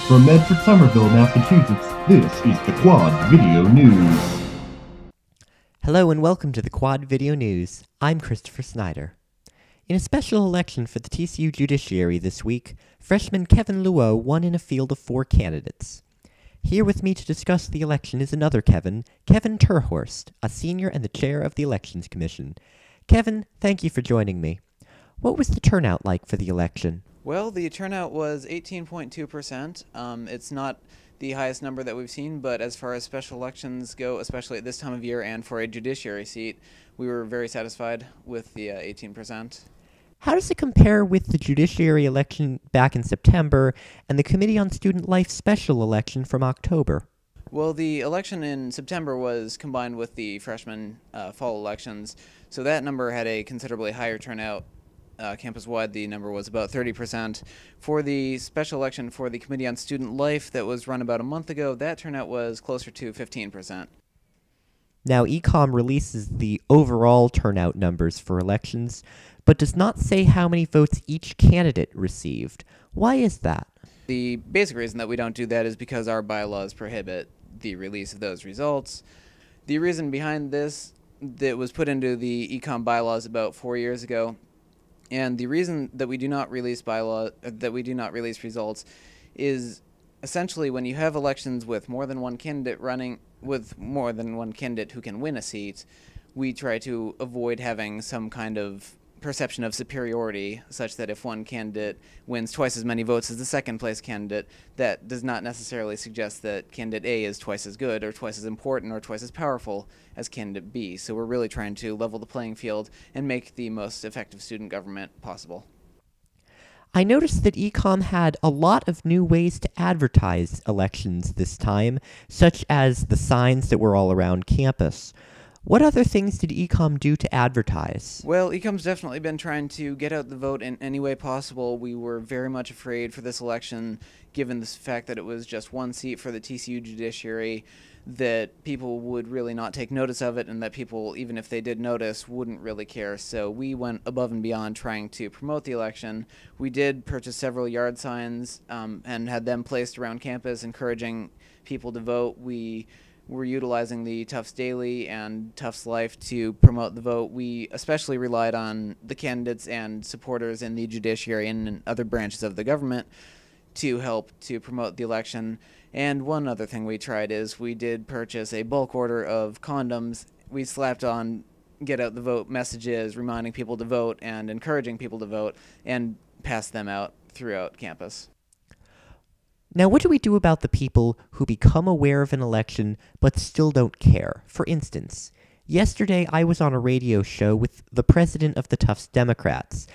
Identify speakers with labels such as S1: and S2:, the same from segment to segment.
S1: From Medford, Somerville, Massachusetts, this is the Quad Video News.
S2: Hello and welcome to the Quad Video News. I'm Christopher Snyder. In a special election for the TCU Judiciary this week, freshman Kevin won in a field of 4 candidates. Here with me to discuss the election is another Kevin Terhorst, a senior and the chair of the Elections Commission. Kevin, thank you for joining me. What was the turnout like for the election?
S3: Well, the turnout was 18.2%. It's not the highest number that we've seen, but as far as special elections go, especially at this time of year and for a judiciary seat, we were very satisfied with the 18%.
S2: How does it compare with the judiciary election back in September and the Committee on Student Life special election from October?
S3: Well, the election in September was combined with the freshman fall elections, so that number had a considerably higher turnout. Campus-wide, the number was about 30%. For the special election for the Committee on Student Life that was run about a month ago, that turnout was closer to 15%.
S2: Now, ECOM releases the overall turnout numbers for elections, but does not say how many votes each candidate received. Why is that?
S3: The basic reason that we don't do that is because our bylaws prohibit the release of those results. The reason behind this that was put into the ECOM bylaws about 4 years ago, and the reason that we do not release results is essentially when you have elections with more than one candidate running, with more than one candidate who can win a seat, we try to avoid having some kind of perception of superiority, such that if one candidate wins twice as many votes as the second place candidate, that does not necessarily suggest that candidate A is twice as good or twice as important or twice as powerful as candidate B. So we're really trying to level the playing field and make the most effective student government possible.
S2: I noticed that ECOM had a lot of new ways to advertise elections this time, such as the signs that were all around campus. What other things did ECOM do to advertise?
S3: Well, ECOM's definitely been trying to get out the vote in any way possible. We were very much afraid for this election, given the fact that it was just one seat for the TCU Judiciary, that people would really not take notice of it and that people, even if they did notice, wouldn't really care. So we went above and beyond trying to promote the election. We did purchase several yard signs and had them placed around campus, encouraging people to vote. We're utilizing the Tufts Daily and Tufts Life to promote the vote. We especially relied on the candidates and supporters in the judiciary and in other branches of the government to help to promote the election. And one other thing we tried is we did purchase a bulk order of condoms. We slapped on get out the vote messages, reminding people to vote and encouraging people to vote, and passed them out throughout campus.
S2: Now, what do we do about the people who become aware of an election but still don't care? For instance, yesterday I was on a radio show with the president of the Tufts Democrats,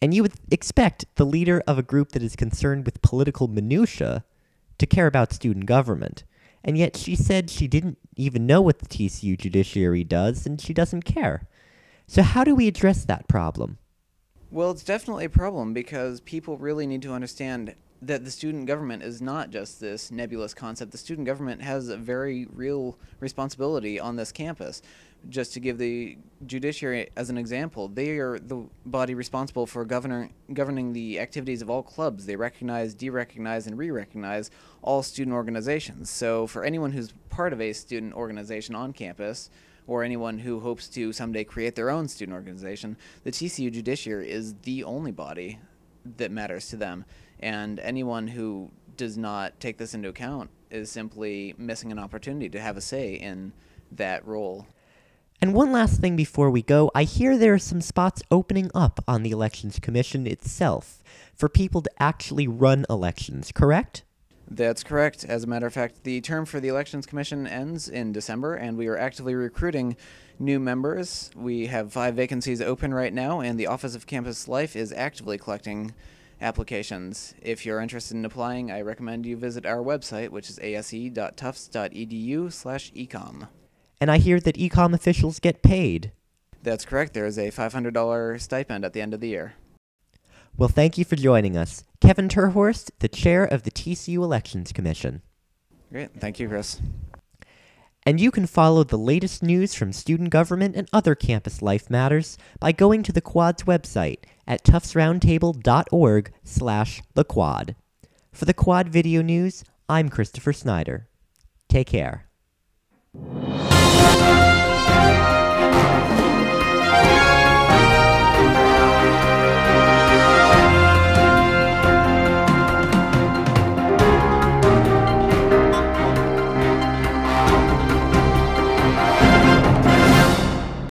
S2: and you would expect the leader of a group that is concerned with political minutia to care about student government, and yet she said she didn't even know what the TCU Judiciary does, and she doesn't care. So how do we address that problem?
S3: Well, it's definitely a problem because people really need to understand that the student government is not just this nebulous concept. The student government has a very real responsibility on this campus. Just to give the judiciary as an example, they are the body responsible for governing the activities of all clubs. They recognize, de-recognize, and re-recognize all student organizations. So for anyone who's part of a student organization on campus, or anyone who hopes to someday create their own student organization, the TCU Judiciary is the only body that matters to them. And anyone who does not take this into account is simply missing an opportunity to have a say in that role.
S2: And one last thing before we go, I hear there are some spots opening up on the Elections Commission itself for people to actually run elections, correct?
S3: That's correct. As a matter of fact, the term for the Elections Commission ends in December, and we are actively recruiting new members. We have 5 vacancies open right now, and the Office of Campus Life is actively collecting applications. If you're interested in applying, I recommend you visit our website, which is ase.tufts.edu/ecom.
S2: And I hear that ECOM officials get paid.
S3: That's correct. There is a $500 stipend at the end of the year.
S2: Well, thank you for joining us. Kevin Terhorst, the chair of the TCU Elections Commission.
S3: Great. Thank you, Chris.
S2: And you can follow the latest news from student government and other campus life matters by going to the Quad's website at tuftsroundtable.org/thequad. For the Quad Video News, I'm Christopher Snyder. Take care.